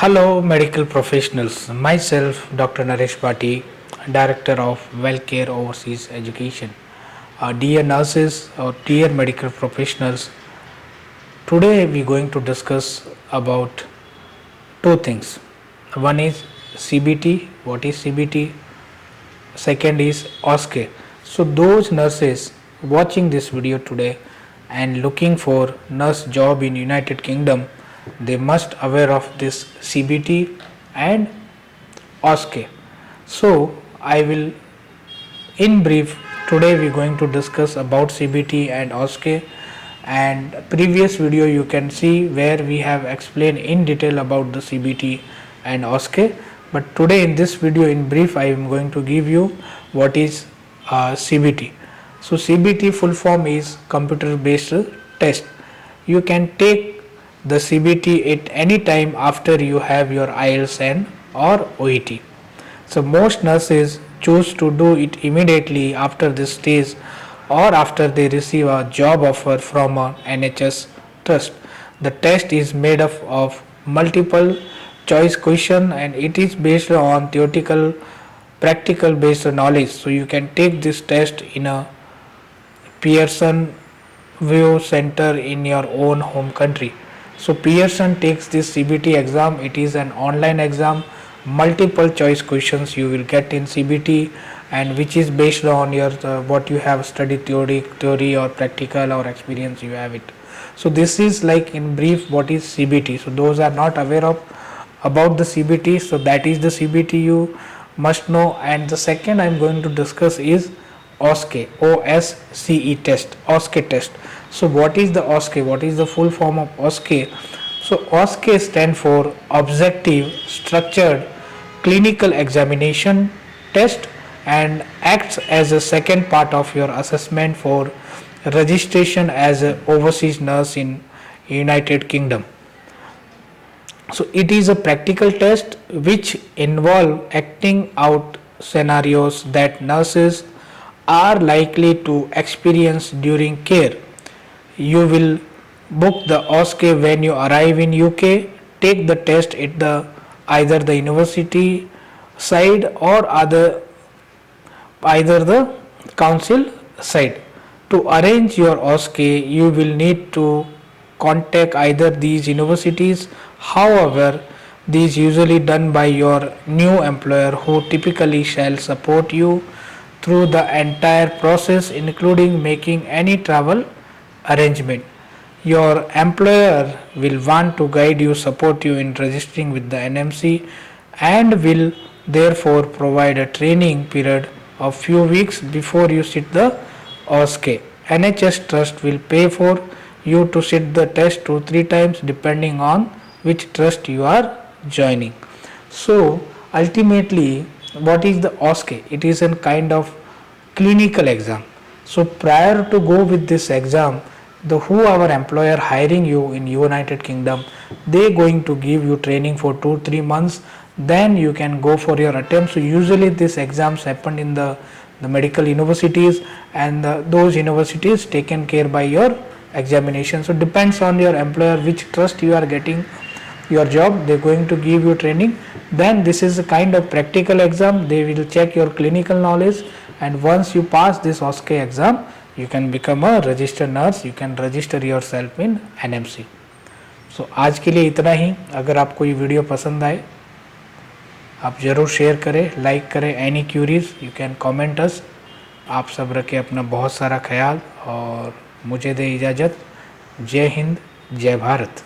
Hello, medical professionals. Myself, Dr. Naresh Bhati, Director of Welcare Overseas Education. Dear nurses or dear medical professionals, today we are going to discuss about two things. One is CBT. What is CBT? Second is OSCE. So those nurses watching this video today and looking for nurse job in United Kingdom, they must aware of this CBT and OSCE. So I will in brief today we are going to discuss about CBT and OSCE, and previous video you can see where we have explained in detail about the CBT and OSCE, but today in this video in brief I am going to give you what is CBT. So CBT full form is computer based test. You can take the CBT at any time after you have your IELTS and or OET. So most nurses choose to do it immediately after this stage or after they receive a job offer from a NHS trust. The test is made up of multiple choice question and it is based on theoretical practical based knowledge. So you can take this test in a Pearson View Center in your own home country. So Pearson takes this CBT exam. It is an online exam. Multiple choice questions you will get in CBT, and which is based on your what you have studied theory or practical or experience you have it. So this is like in brief what is CBT. So those are not aware of about the CBT. So that is the CBT you must know. And the second I am going to discuss is OSCE, OSCE test, OSCE test. So what is the OSCE? What is the full form of OSCE? So OSCE stands for Objective Structured Clinical Examination Test and acts as a second part of your assessment for registration as an overseas nurse in United Kingdom. So it is a practical test which involve acting out scenarios that nurses are likely to experience during care. You will book the OSCE when you arrive in UK, take the test at the either the university side or either the council side. To arrange your OSCE, you will need to contact either these universities. However, these usually done by your new employer who typically shall support you through the entire process, including making any travel arrangement. Your employer will want to guide you, support you in registering with the NMC, and will therefore provide a training period of few weeks before you sit the OSCE. NHS trust will pay for you to sit the test 2-3 times depending on which trust you are joining. So ultimately what is the OSCE? It is a kind of clinical exam. So prior to go with this exam, who our employer hiring you in United Kingdom, they going to give you training for 2-3 months, then you can go for your attempt. So usually these exams happen in the medical universities, and those universities taken care by your examination. So depends on your employer which trust you are getting your job, they are going to give you training. Then this is a kind of practical exam. They will check your clinical knowledge, and once you pass this OSCE exam, you can become a registered nurse. You can register yourself in NMC. So आज के लिए इतना ही. अगर आपको ये video पसंद आए आप ज़रूर शेयर करें, लाइक करें. Any queries you can comment us. आप सब रखें अपना बहुत सारा ख्याल और मुझे दे इजाज़त. जय हिंद, जय भारत.